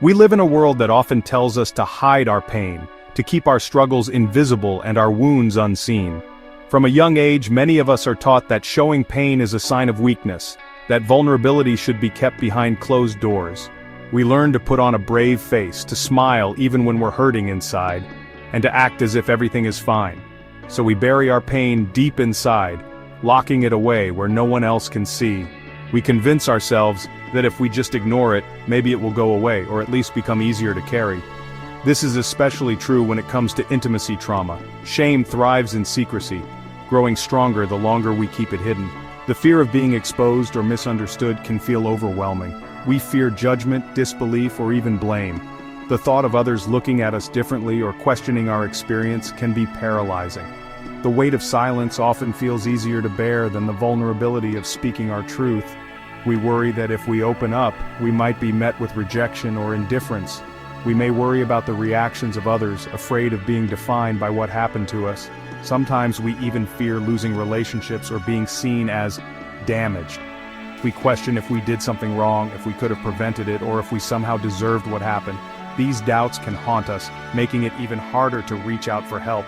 We live in a world that often tells us to hide our pain, to keep our struggles invisible and our wounds unseen. From a young age, many of us are taught that showing pain is a sign of weakness, that vulnerability should be kept behind closed doors. We learn to put on a brave face, to smile even when we're hurting inside, and to act as if everything is fine. So we bury our pain deep inside, locking it away where no one else can see. We convince ourselves that if we just ignore it, maybe it will go away, or at least become easier to carry. This is especially true when it comes to intimacy trauma. Shame thrives in secrecy, growing stronger the longer we keep it hidden. The fear of being exposed or misunderstood can feel overwhelming. We fear judgment, disbelief, or even blame. The thought of others looking at us differently or questioning our experience can be paralyzing. The weight of silence often feels easier to bear than the vulnerability of speaking our truth. We worry that if we open up, we might be met with rejection or indifference. We may worry about the reactions of others, afraid of being defined by what happened to us. Sometimes we even fear losing relationships or being seen as damaged. We question if we did something wrong, if we could have prevented it, or if we somehow deserved what happened. These doubts can haunt us, making it even harder to reach out for help.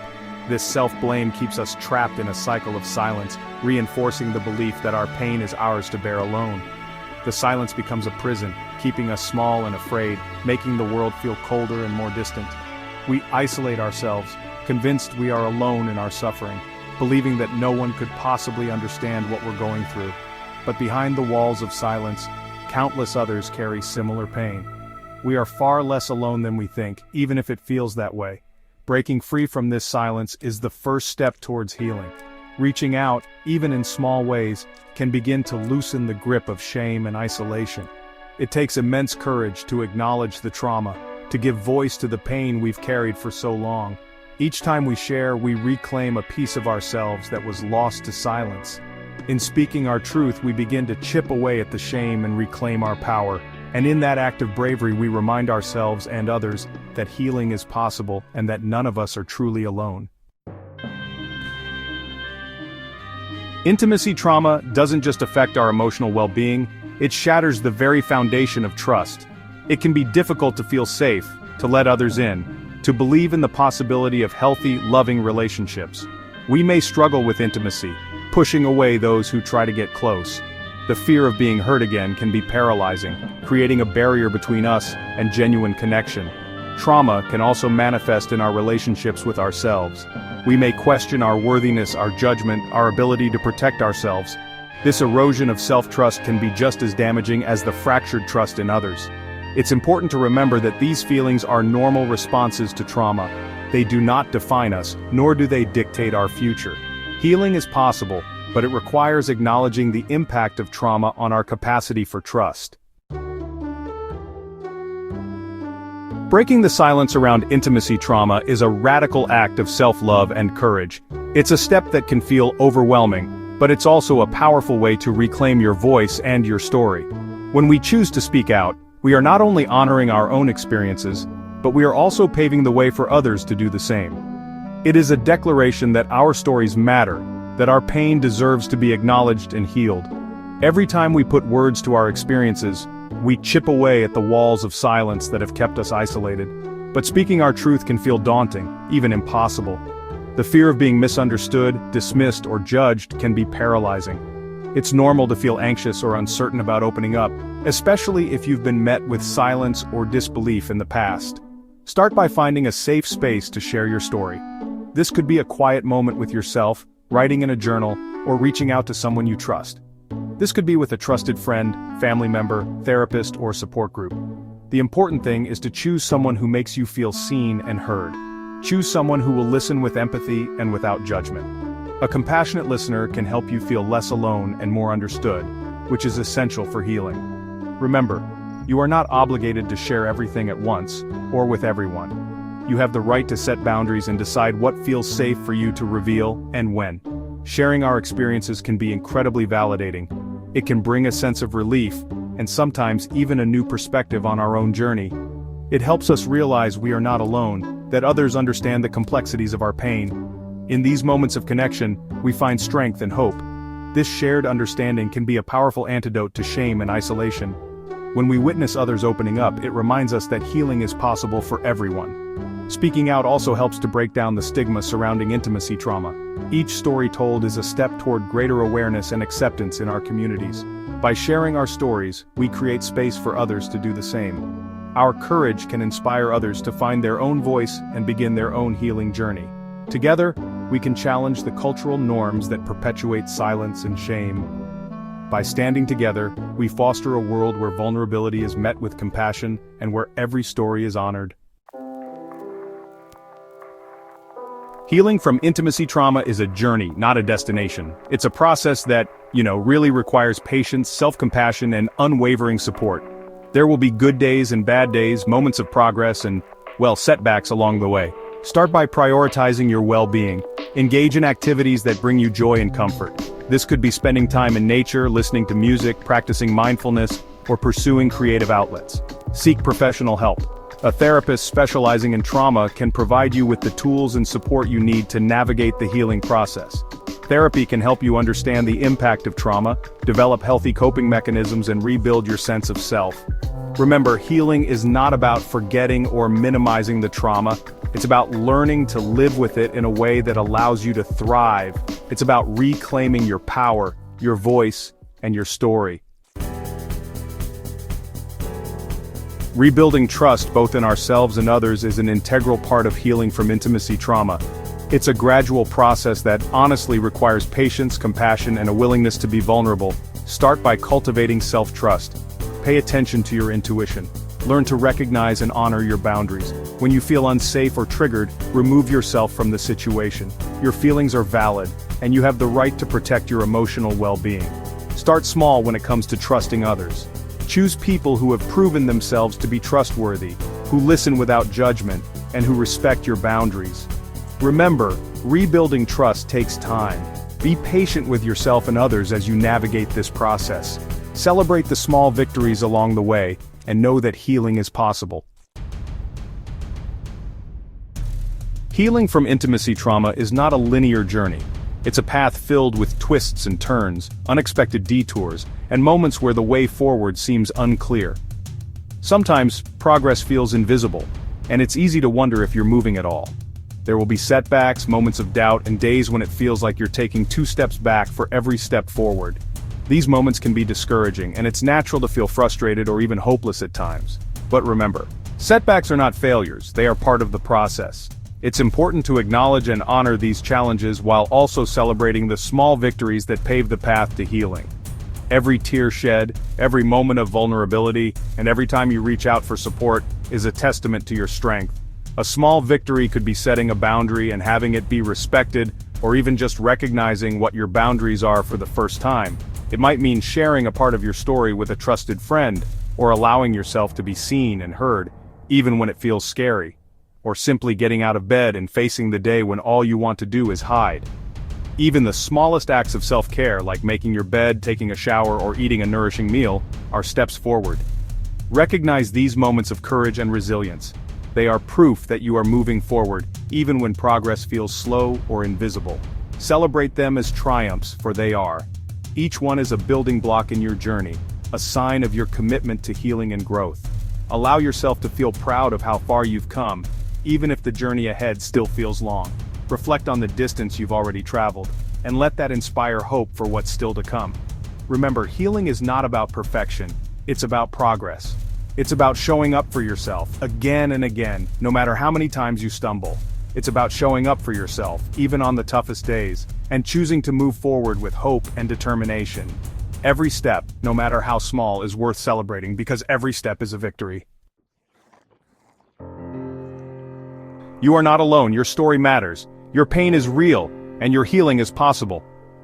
This self-blame keeps us trapped in a cycle of silence, reinforcing the belief that our pain is ours to bear alone. The silence becomes a prison, keeping us small and afraid, making the world feel colder and more distant. We isolate ourselves, convinced we are alone in our suffering, believing that no one could possibly understand what we're going through. But behind the walls of silence, countless others carry similar pain. We are far less alone than we think, even if it feels that way. Breaking free from this silence is the first step towards healing. Reaching out, even in small ways, can begin to loosen the grip of shame and isolation. It takes immense courage to acknowledge the trauma, to give voice to the pain we've carried for so long. Each time we share, we reclaim a piece of ourselves that was lost to silence. In speaking our truth, we begin to chip away at the shame and reclaim our power. And in that act of bravery, we remind ourselves and others that healing is possible and that none of us are truly alone. Intimacy trauma doesn't just affect our emotional well-being, it shatters the very foundation of trust. It can be difficult to feel safe, to let others in, to believe in the possibility of healthy, loving relationships. We may struggle with intimacy, pushing away those who try to get close. The fear of being hurt again can be paralyzing, creating a barrier between us and genuine connection. Trauma can also manifest in our relationships with ourselves. We may question our worthiness, our judgment, our ability to protect ourselves. This erosion of self-trust can be just as damaging as the fractured trust in others. It's important to remember that these feelings are normal responses to trauma. They do not define us, nor do they dictate our future. Healing is possible, but it requires acknowledging the impact of trauma on our capacity for trust. Breaking the silence around intimacy trauma is a radical act of self-love and courage. It's a step that can feel overwhelming, but it's also a powerful way to reclaim your voice and your story. When we choose to speak out, we are not only honoring our own experiences, but we are also paving the way for others to do the same. It is a declaration that our stories matter, that our pain deserves to be acknowledged and healed. Every time we put words to our experiences, we chip away at the walls of silence that have kept us isolated. But speaking our truth can feel daunting, even impossible. The fear of being misunderstood, dismissed, or judged can be paralyzing. It's normal to feel anxious or uncertain about opening up, especially if you've been met with silence or disbelief in the past. Start by finding a safe space to share your story. This could be a quiet moment with yourself, writing in a journal, or reaching out to someone you trust. This could be with a trusted friend, family member, therapist, or support group. The important thing is to choose someone who makes you feel seen and heard. Choose someone who will listen with empathy and without judgment. A compassionate listener can help you feel less alone and more understood, which is essential for healing. Remember, you are not obligated to share everything at once, or with everyone. You have the right to set boundaries and decide what feels safe for you to reveal and when. Sharing our experiences can be incredibly validating. It can bring a sense of relief, and sometimes even a new perspective on our own journey. It helps us realize we are not alone, that others understand the complexities of our pain. In these moments of connection, we find strength and hope. This shared understanding can be a powerful antidote to shame and isolation. When we witness others opening up, it reminds us that healing is possible for everyone. Speaking out also helps to break down the stigma surrounding intimacy trauma. Each story told is a step toward greater awareness and acceptance in our communities. By sharing our stories, we create space for others to do the same. Our courage can inspire others to find their own voice and begin their own healing journey. Together, we can challenge the cultural norms that perpetuate silence and shame. By standing together, we foster a world where vulnerability is met with compassion and where every story is honored. Healing from intimacy trauma is a journey, not a destination. It's a process that, really requires patience, self-compassion, and unwavering support. There will be good days and bad days, moments of progress and, setbacks along the way. Start by prioritizing your well-being. Engage in activities that bring you joy and comfort. This could be spending time in nature, listening to music, practicing mindfulness, or pursuing creative outlets. Seek professional help. A therapist specializing in trauma can provide you with the tools and support you need to navigate the healing process. Therapy can help you understand the impact of trauma, develop healthy coping mechanisms, and rebuild your sense of self. Remember, healing is not about forgetting or minimizing the trauma. It's about learning to live with it in a way that allows you to thrive. It's about reclaiming your power, your voice, and your story. Rebuilding trust both in ourselves and others is an integral part of healing from intimacy trauma. It's a gradual process that honestly requires patience, compassion, and a willingness to be vulnerable. Start by cultivating self-trust. Pay attention to your intuition. Learn to recognize and honor your boundaries. When you feel unsafe or triggered, remove yourself from the situation. Your feelings are valid, and you have the right to protect your emotional well-being. Start small when it comes to trusting others. Choose people who have proven themselves to be trustworthy, who listen without judgment, and who respect your boundaries. Remember, rebuilding trust takes time. Be patient with yourself and others as you navigate this process. Celebrate the small victories along the way, and know that healing is possible. Healing from intimacy trauma is not a linear journey. It's a path filled with twists and turns, unexpected detours, and moments where the way forward seems unclear. Sometimes, progress feels invisible, and it's easy to wonder if you're moving at all. There will be setbacks, moments of doubt, and days when it feels like you're taking 2 steps back for every step forward. These moments can be discouraging, and it's natural to feel frustrated or even hopeless at times. But remember, setbacks are not failures, they are part of the process. It's important to acknowledge and honor these challenges while also celebrating the small victories that pave the path to healing. Every tear shed, every moment of vulnerability, and every time you reach out for support is a testament to your strength. A small victory could be setting a boundary and having it be respected, or even just recognizing what your boundaries are for the first time. It might mean sharing a part of your story with a trusted friend, or allowing yourself to be seen and heard, even when it feels scary. Or simply getting out of bed and facing the day when all you want to do is hide. Even the smallest acts of self-care, like making your bed, taking a shower, or eating a nourishing meal, are steps forward. Recognize these moments of courage and resilience. They are proof that you are moving forward, even when progress feels slow or invisible. Celebrate them as triumphs, for they are. Each one is a building block in your journey, a sign of your commitment to healing and growth. Allow yourself to feel proud of how far you've come, even if the journey ahead still feels long. Reflect on the distance you've already traveled, and let that inspire hope for what's still to come. Remember, healing is not about perfection, it's about progress. It's about showing up for yourself, again and again, no matter how many times you stumble. It's about showing up for yourself, even on the toughest days, and choosing to move forward with hope and determination. Every step, no matter how small, is worth celebrating because every step is a victory. You are not alone, your story matters, your pain is real, and your healing is possible.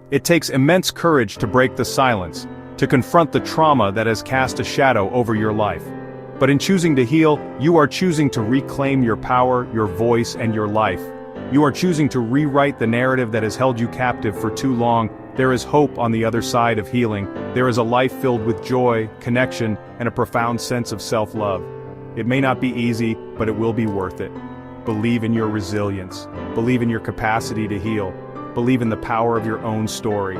It takes immense courage to break the silence, to confront the trauma that has cast a shadow over your life. But in choosing to heal, you are choosing to reclaim your power, your voice, and your life. You are choosing to rewrite the narrative that has held you captive for too long. There is hope on the other side of healing. There is a life filled with joy, connection, and a profound sense of self-love. It may not be easy, but it will be worth it. Believe in your resilience. Believe in your capacity to heal. Believe in the power of your own story.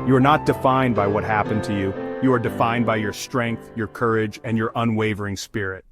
You are not defined by what happened to you. You are defined by your strength, your courage, and your unwavering spirit.